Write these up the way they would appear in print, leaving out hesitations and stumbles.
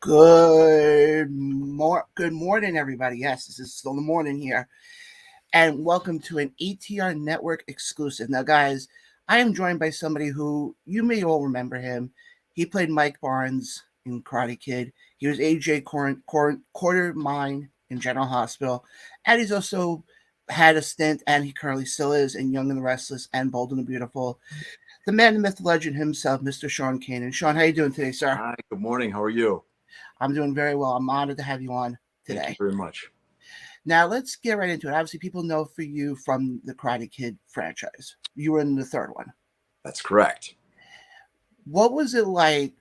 Good morning, everybody. Yes, this is still the morning here, and welcome to an ATR Network exclusive. Now, guys, I am joined by somebody who you may all remember him. He played Mike Barnes in Karate Kid. He was AJ Quartermine in General Hospital, and he's also had a stint, and he currently still is in Young and the Restless and Bold and the Beautiful. The man, the myth, the legend himself, Mr. Sean Kanan. Sean, how you doing today, sir? Hi, good morning. How are you? I'm doing very well. I'm honored to have you on Thank you today. very much. Now, let's get right into it. Obviously, people know for you from the Karate Kid franchise. You were in the third one. That's correct. What was it like,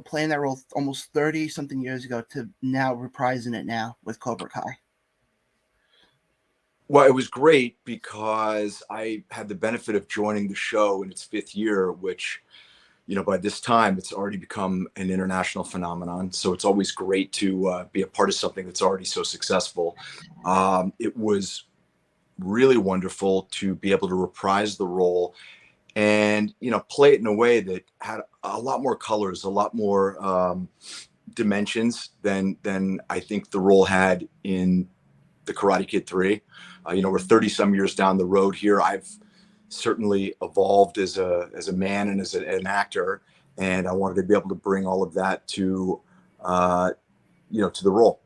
playing that role almost 30 something years ago to now reprising it now with Cobra Kai? Well, it was great because I had the benefit of joining the show in its fifth year, which, by this time it's already become an international phenomenon. So it's always great to be a part of something that's already so successful. It was really wonderful to be able to reprise the role and, play it in a way that had a lot more colors, a lot more dimensions than I think the role had in the Karate Kid 3. We're 30 some years down the road here. I've certainly evolved as a man and as an actor, and I wanted to be able to bring all of that to the role.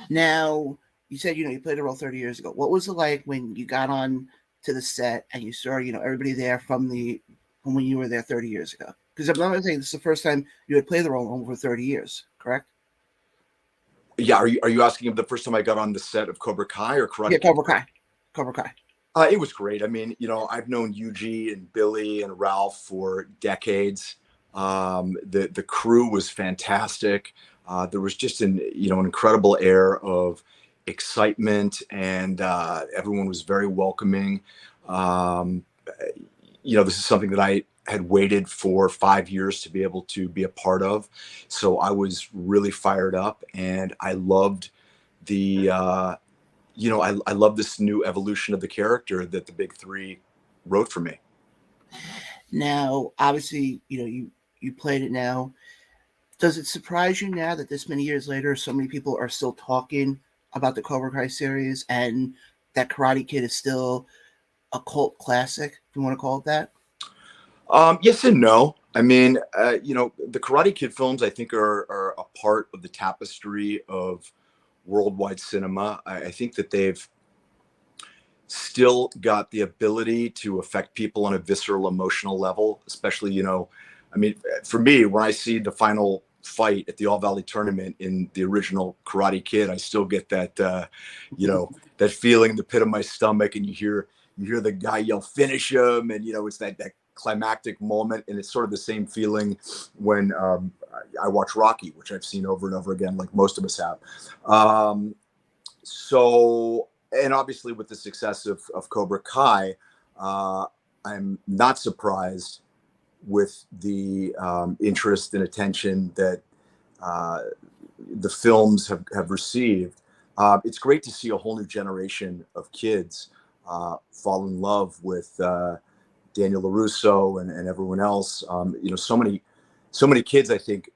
Now, you said, you played the role 30 years ago. What was it like when you got on to the set and you saw, everybody there from when you were there 30 years ago? Because I'm not saying this is the first time you had played the role in over 30 years, correct? Yeah, are you asking if the first time I got on the set of Cobra Kai or Yeah, Karate Kid? Cobra Kai. Cobra Kai. It was great. I mean, I've known Yuji and Billy and Ralph for decades. The crew was fantastic. There was just an incredible air of excitement, and everyone was very welcoming. Um, this is something that I had waited for 5 years to be able to be a part of. So I was really fired up, and I loved the I love this new evolution of the character that the big three wrote for me. Now, obviously, you played it now. Does it surprise you now that this many years later, so many people are still talking about the Cobra Kai series and that Karate Kid is still a cult classic, if you want to call it that? Yes and no. I mean, the Karate Kid films, I think, are a part of the tapestry of worldwide cinema. I think that they've still got the ability to affect people on a visceral, emotional level, especially, I mean, for me, when I see the final fight at the All Valley tournament in the original Karate Kid, I still get that, that feeling in the pit of my stomach, and you hear the guy yell, "Finish him!" And it's that climactic moment, and it's sort of the same feeling when I watch Rocky, which I've seen over and over again, like most of us have. So, and obviously with the success of Cobra Kai, I'm not surprised with the interest and attention that uh, the films have received. It's great to see a whole new generation of kids fall in love with Daniel LaRusso and everyone else. So many kids, I think,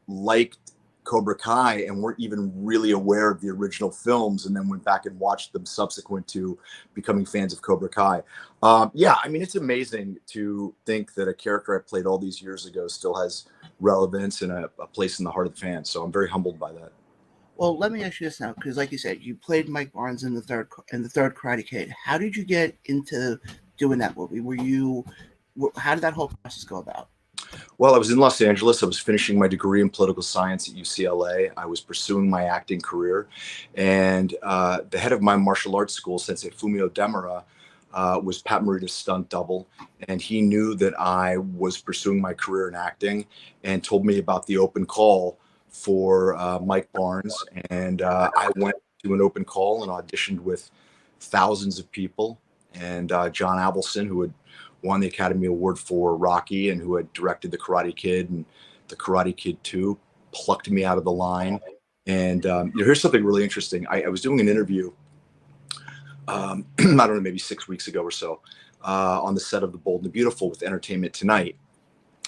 liked Cobra Kai and weren't even really aware of the original films, and then went back and watched them subsequent to becoming fans of Cobra Kai. Yeah, I mean, it's amazing to think that a character I played all these years ago still has relevance and a place in the heart of the fans. So I'm very humbled by that. Well, let me ask you this now, because like you said, you played Mike Barnes in the third Karate Kid. How did you get into doing that movie? How did that whole process go about? Well, I was in Los Angeles. I was finishing my degree in political science at UCLA. I was pursuing my acting career. And the head of my martial arts school, Sensei Fumio Demura, was Pat Morita's stunt double. And he knew that I was pursuing my career in acting and told me about the open call for Mike Barnes. And I went to an open call and auditioned with thousands of people. And John Avildsen, who had won the Academy Award for Rocky and who had directed The Karate Kid and The Karate Kid 2, plucked me out of the line. And here's something really interesting. I was doing an interview, I don't know, maybe 6 weeks ago or so, on the set of The Bold and the Beautiful with Entertainment Tonight.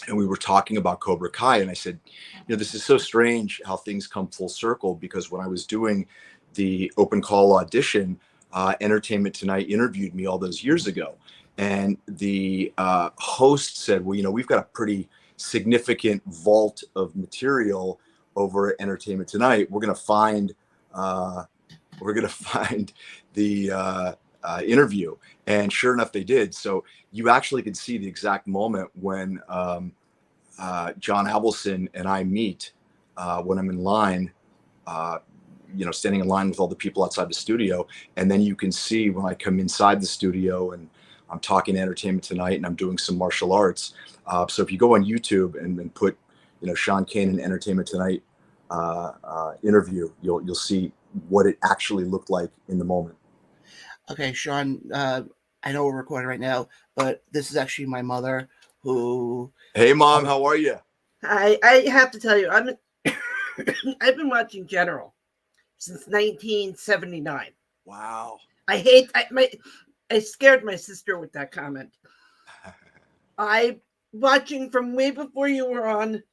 and we were talking about Cobra Kai, and I said, this is so strange how things come full circle, because when I was doing the open call audition, Entertainment Tonight interviewed me all those years ago, and the host said, well, we've got a pretty significant vault of material over at Entertainment Tonight. We're going to find the interview. And sure enough, they did. So you actually can see the exact moment when John Avildsen and I meet, when I'm in line, standing in line with all the people outside the studio. And then you can see when I come inside the studio and I'm talking to Entertainment Tonight and I'm doing some martial arts. So if you go on YouTube and put, Sean Kanan Entertainment Tonight interview, you'll see what it actually looked like in the moment. Okay, Sean, I know we're recording right now, but this is actually my mother who... Hey, Mom, how are you? I have to tell you, I've been watching General since 1979. Wow. I scared my sister with that comment. I watching from way before you were on.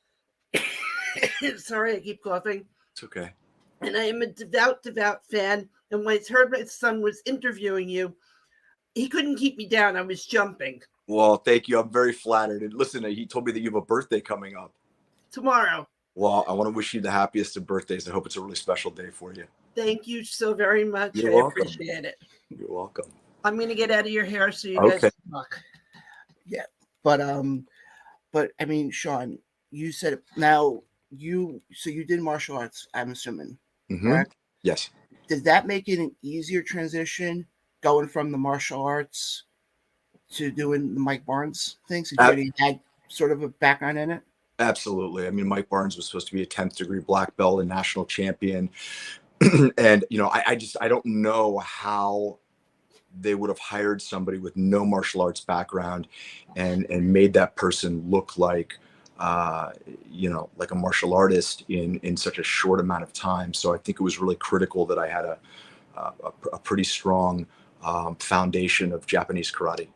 Sorry, I keep coughing. It's okay. And I am a devout fan. And when I heard my son was interviewing you, he couldn't keep me down. I was jumping. Well, thank you. I'm very flattered. And listen, he told me that you have a birthday coming up Tomorrow. Well, I want to wish you the happiest of birthdays. I hope it's a really special day for you. Thank you so very much. You're I welcome. appreciate it. You're welcome. I'm going to get out of your hair so you guys can talk. Yeah, but I mean, Sean, you said now you did martial arts, I'm assuming, correct? Yes. Did that make it an easier transition going from the martial arts to doing the Mike Barnes thing? Since you already had sort of a background in it. Absolutely. I mean, Mike Barnes was supposed to be a 10th degree black belt and national champion. And, I don't know how they would have hired somebody with no martial arts background and made that person look like, like a martial artist in such a short amount of time. So I think it was really critical that I had a pretty strong foundation of Japanese karate.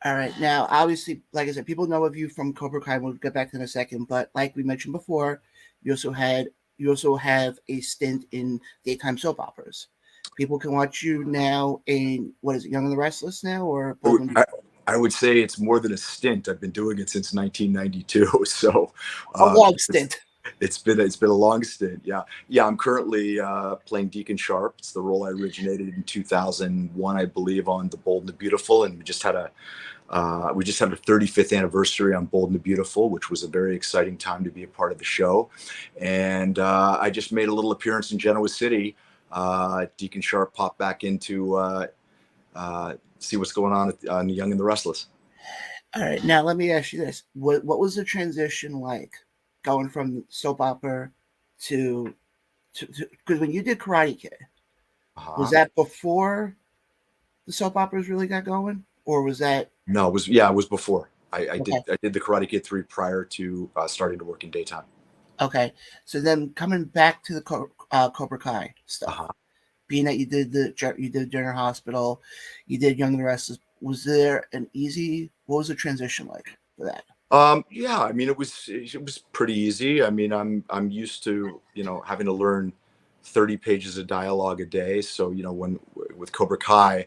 All right. Now, obviously, like I said, people know of you from Cobra Kai. We'll get back to that in a second. But like we mentioned before, you also have a stint in daytime soap operas. People can watch you now in, what is it, Young and the Restless now? Or I would say it's more than a stint. I've been doing it since 1992. So a long stint. It's been a long stint. Yeah. I'm currently playing Deacon Sharp. It's the role I originated in 2001, I believe, on The Bold and the Beautiful, and we just had a 35th anniversary on Bold and the Beautiful, which was a very exciting time to be a part of the show. And I just made a little appearance in Genoa City. Deacon Sharp popped back in to see what's going on The Young and the Restless. All right. Now let me ask you this: what was the transition like? Going from soap opera to because when you did Karate Kid, was that before the soap operas really got going, or was that? No, it was before. I did the Karate Kid 3 prior to starting to work in daytime. Okay, so then coming back to the Cobra Kai stuff, being that you did General Hospital, you did Young and the Restless, was there what was the transition like for that? Yeah, I mean, it was pretty easy. I mean, I'm used to, having to learn 30 pages of dialogue a day. So, with Cobra Kai,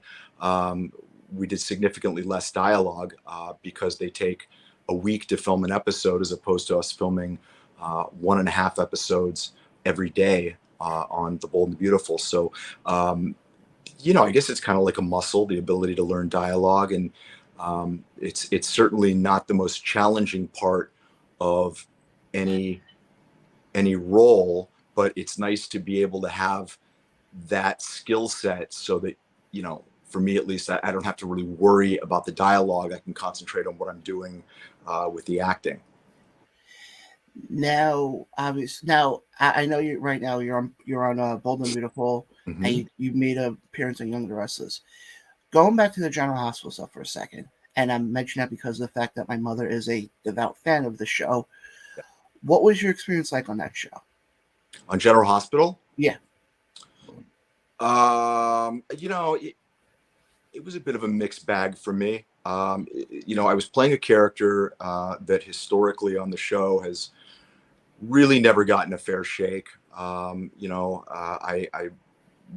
we did significantly less dialogue, because they take a week to film an episode as opposed to us filming 1.5 episodes every day on The Bold and the Beautiful. So, I guess it's kind of like a muscle, the ability to learn dialogue, and it's certainly not the most challenging part of any role, but it's nice to be able to have that skill set so that, for me at least, I don't have to really worry about the dialogue. I can concentrate on what I'm doing with the acting. Now, obviously, I know you right now. You're on Bold and Beautiful, and you made an appearance on Young and the Restless. Going back to the General Hospital stuff for a second, and I mention that because of the fact that my mother is a devout fan of the show. What was your experience like on that show? On General Hospital? Yeah. It was a bit of a mixed bag for me. I was playing a character that historically on the show has really never gotten a fair shake. I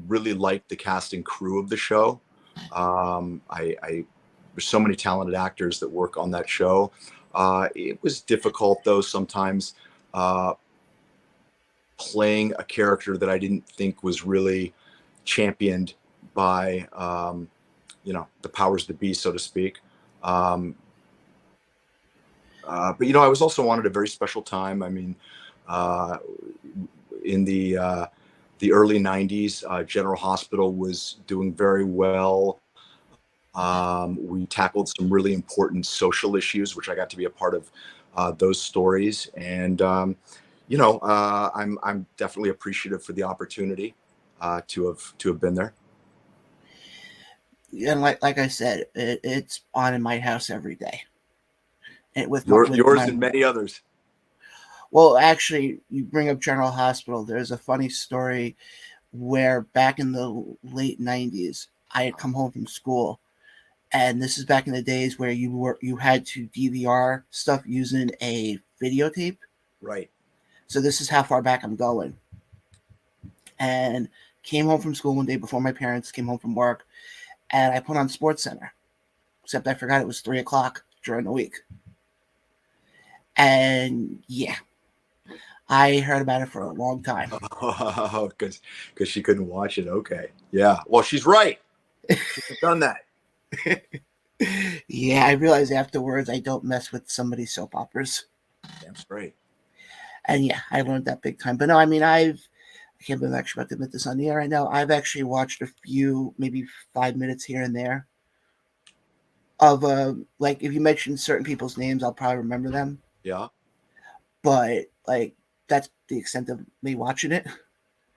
really liked the cast and crew of the show. There's so many talented actors that work on that show. It was difficult though sometimes playing a character that I didn't think was really championed by the powers that be, so to speak. But I was also on at a very special time. I mean, in the early 90s, General Hospital was doing very well. We tackled some really important social issues, which I got to be a part of those stories. And, I'm definitely appreciative for the opportunity to have been there. And like I said, it's on in my house every day. And with yours and many others. Well, actually, you bring up General Hospital. There's a funny story where back in the late 90s, I had come home from school. And this is back in the days where you had to DVR stuff using a videotape. Right. So this is how far back I'm going. And came home from school one day before my parents came home from work, and I put on SportsCenter. Except I forgot it was 3:00 during the week. And yeah, I heard about it for a long time. Oh, because she couldn't watch it. Okay. Yeah. Well, she's right. She's done that. Yeah, I realized afterwards I don't mess with somebody's soap operas. That's right. And yeah, I learned that big time. But no, I mean, I can't believe I'm actually about to admit this on the air right now. I've actually watched a few, maybe 5 minutes here and there of, like, if you mention certain people's names, I'll probably remember them. Yeah. But, like, that's the extent of me watching it.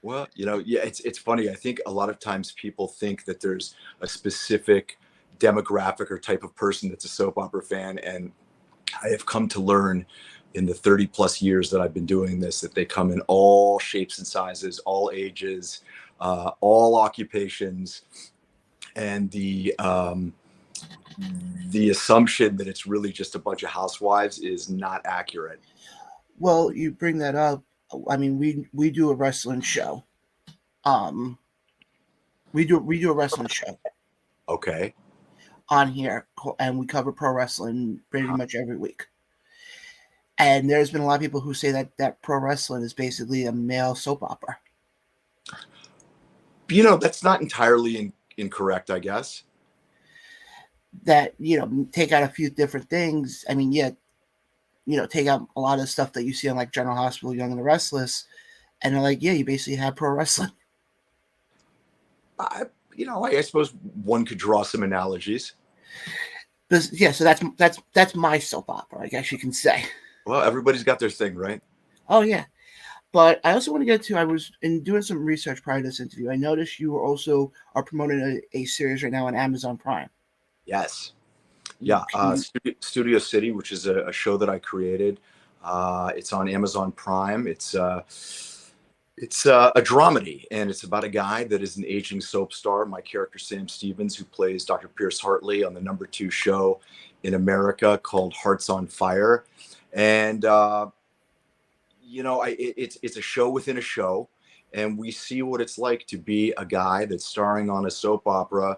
Well, yeah, it's funny. I think a lot of times people think that there's a specific demographic or type of person that's a soap opera fan. And I have come to learn in the 30 plus years that I've been doing this, that they come in all shapes and sizes, all ages, all occupations. And the assumption that it's really just a bunch of housewives is not accurate. Well, you bring that up. I mean, we do a wrestling show. We do a wrestling show. Okay. On here, and we cover pro wrestling pretty much every week. And there's been a lot of people who say that pro wrestling is basically a male soap opera. That's not entirely incorrect, I guess. That, take out a few different things. I mean, yeah, take out a lot of stuff that you see on like General Hospital, Young and the Restless, and they're like, yeah, you basically have pro wrestling. I suppose one could draw some analogies. Yeah, so that's my soap opera, I guess you can say. Well, everybody's got their thing, right? Oh yeah, but I also want to get to. I was doing some research prior to this interview. I noticed you are promoting a series right now on Amazon Prime. Yes. Yeah. Studio City, which is a show that I created. It's on Amazon Prime. It's a dramedy, and it's about a guy that is an aging soap star. My character, Sam Stevens, who plays Dr. Pierce Hartley on the #2 show in America called Hearts on Fire. And, it's a show within a show, and we see what it's like to be a guy that's starring on a soap opera.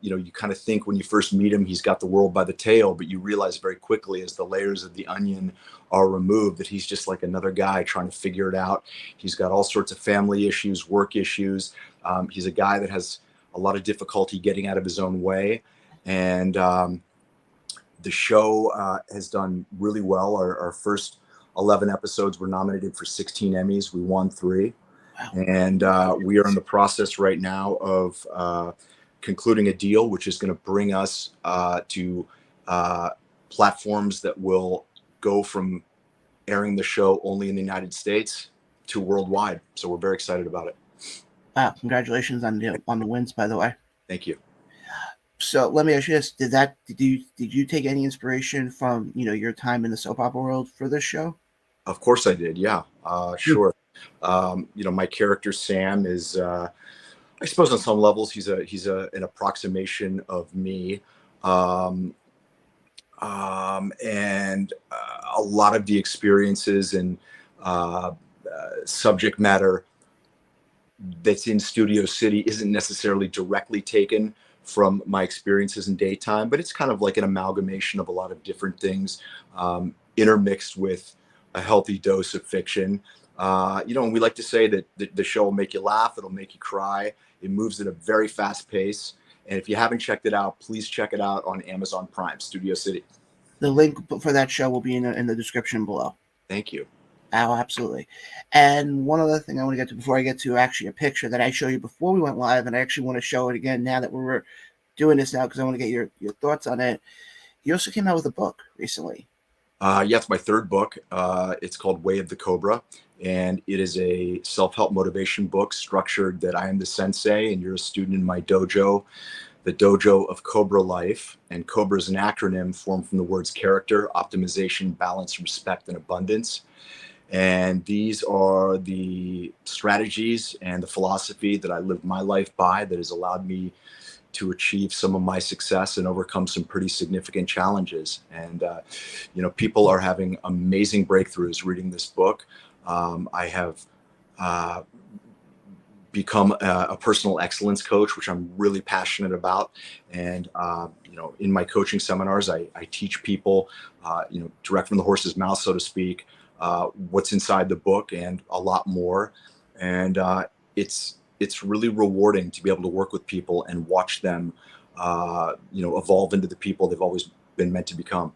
You kind of think when you first meet him, he's got the world by the tail, but you realize very quickly as the layers of the onion are removed that he's just like another guy trying to figure it out. He's got all sorts of family issues, work issues. He's a guy that has a lot of difficulty getting out of his own way. And the show has done really well. Our first 11 episodes were nominated for 16 Emmys. We won 3. Wow. And we are in the process right now of concluding a deal, which is going to bring us to platforms that will go from airing the show only in the United States to worldwide. So we're very excited about it. Wow! Congratulations on the wins, by the way. Thank you. So let me ask you this: Did you take any inspiration from your time in the soap opera world for this show? Of course I did. Yeah, sure. My character Sam is. I suppose on some levels he's an approximation of me. Um, and a lot of the experiences and subject matter that's in Studio City isn't necessarily directly taken from my experiences in daytime, but it's kind of like an amalgamation of a lot of different things, intermixed with a healthy dose of fiction. And we like to say that the show will make you laugh, it'll make you cry. It moves at a very fast pace. And if you haven't checked it out, please check it out on Amazon Prime, Studio City. The link for that show will be in the description below. Thank you. Oh, absolutely. And one other thing I want to get to before I get to actually a picture that I showed you before we went live, and I actually want to show it again now that we're doing this now because I want to get your thoughts on it. You also came out with a book recently. Yeah, it's my third book. It's called Way of the Cobra, and it is a self-help motivation book structured that I am the sensei and you're a student in my dojo, the dojo of Cobra Life. And Cobra is an acronym formed from the words character, optimization, balance, respect, and abundance. And these are the strategies and the philosophy that I lived my life by that has allowed me to achieve some of my success and overcome some pretty significant challenges. And, people are having amazing breakthroughs reading this book. I have become a personal excellence coach, which I'm really passionate about. And, in my coaching seminars, I teach people, direct from the horse's mouth, so to speak, what's inside the book and a lot more. And it's really rewarding to be able to work with people and watch them, evolve into the people they've always been meant to become.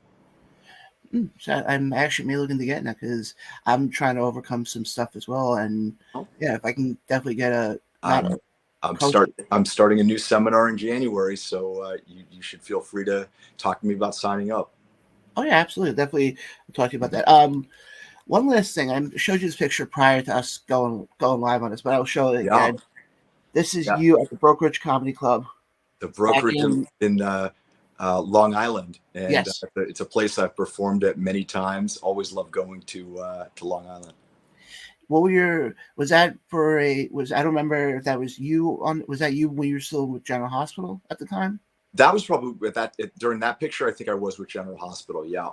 So I'm actually maybe looking to get now because I'm trying to overcome some stuff as well. And yeah, if I can definitely get a not I'm starting a new seminar in January, so you should feel free to talk to me about signing up. Oh yeah, absolutely, definitely talk to you about that. One last thing, I showed you this picture prior to us going live on this, but I'll show it again. This is you at the Brokerage Comedy Club. The brokerage in Long Island, and yes, it's a place I've performed at many times. Always love going to Long Island. What were was that for I don't remember if that was you was that you when you were still with General Hospital at the time? That was probably during that picture. I think I was with General Hospital. Yeah.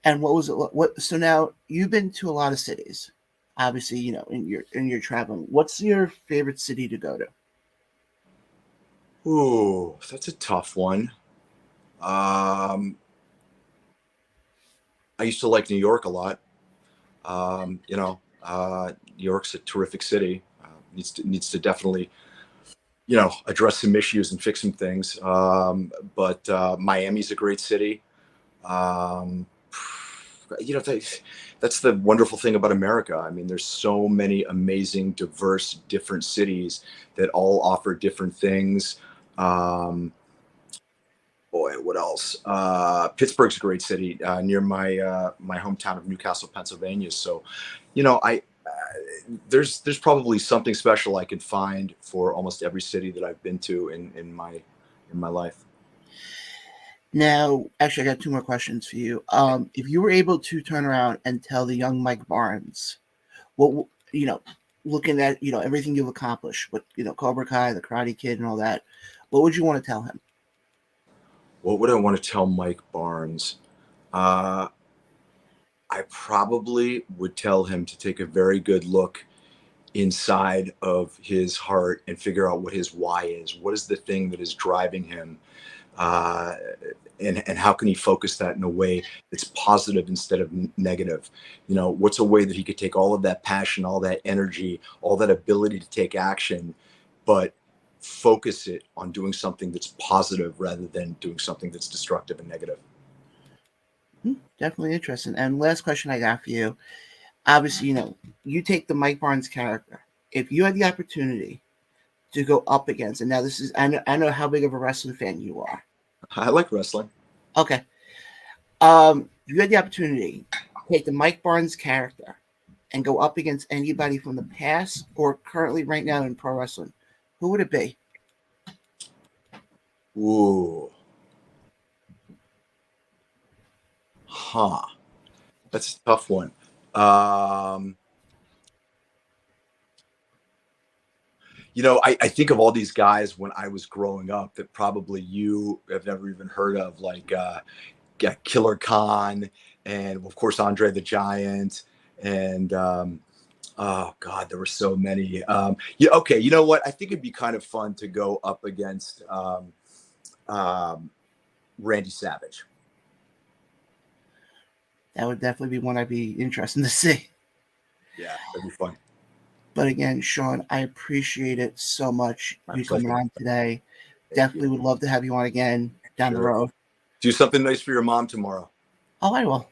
And what was it? So now you've been to a lot of cities, obviously, in your traveling. What's your favorite city to go to? Ooh, that's a tough one. I used to like New York a lot. New York's a terrific city. Needs to definitely, address some issues and fix some things. But Miami's a great city. Um, that's the wonderful thing about America. I mean, there's so many amazing, diverse, different cities that all offer different things. What else? Pittsburgh's a great city near my hometown of Newcastle, Pennsylvania. So, there's probably something special I could find for almost every city that I've been to in my life. Now, actually, I got two more questions for you. If you were able to turn around and tell the young Mike Barnes, what looking at everything you've accomplished with Cobra Kai, the Karate Kid, and all that, what would you want to tell him? What would I want to tell Mike Barnes? I probably would tell him to take a very good look inside of his heart and figure out what his why is. What is the thing that is driving him? And how can he focus that in a way that's positive instead of negative? What's a way that he could take all of that passion, all that energy, all that ability to take action, but focus it on doing something that's positive rather than doing something that's destructive and negative. Definitely interesting. And last question I got for you. Obviously, you take the Mike Barnes character. If you had the opportunity to go up against, and now this is, I know how big of a wrestling fan you are. I like wrestling. Okay. If you had the opportunity to take the Mike Barnes character and go up against anybody from the past or currently right now in pro wrestling, who would it be? Ooh. Huh. That's a tough one. I think of all these guys when I was growing up that probably you have never even heard of, like Killer Khan, and of course Andre the Giant, and oh God, there were so many. Yeah, okay, you know what? I think it'd be kind of fun to go up against Randy Savage. That would definitely be one I'd be interested to see. Yeah, that'd be fun. But again, Sean, I appreciate it so much. My You pleasure. coming on today. Thank Definitely you. would love to have you on again down the Sure. road. Do something nice for your mom tomorrow. Oh, I will.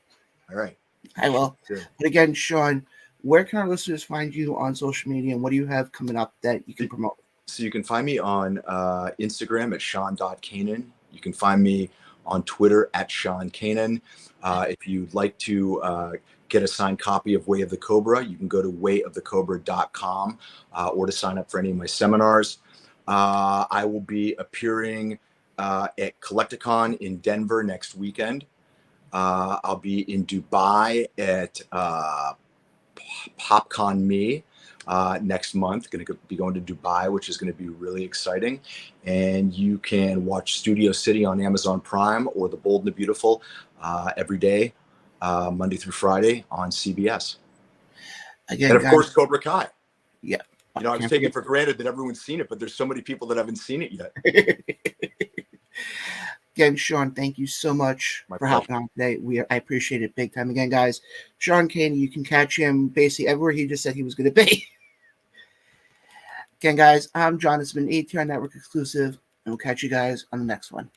All right. I will. Good. But again, Sean, where can our listeners find you on social media, and what do you have coming up that you can promote? So you can find me on Instagram at Sean.Kanan. You can find me on Twitter at Sean Kanan. If you'd like to get a signed copy of Way of the Cobra, you can go to wayofthecobra.com or to sign up for any of my seminars. I will be appearing at Collecticon in Denver next weekend. I'll be in Dubai at PopCon Me next month. Going to be going to Dubai, which is going to be really exciting. And you can watch Studio City on Amazon Prime or The Bold and the Beautiful every day, Monday through Friday on CBS. Again, And of guys, course, Cobra Kai. Yeah. I was taking for granted that everyone's seen it, but there's so many people that haven't seen it yet. Again, Sean, thank you so much for hopping on today. I appreciate it big time. Again, guys, Sean Kanan, you can catch him basically everywhere he just said he was going to be. Again, guys, I'm John. It's been an ATR Network exclusive, and we'll catch you guys on the next one.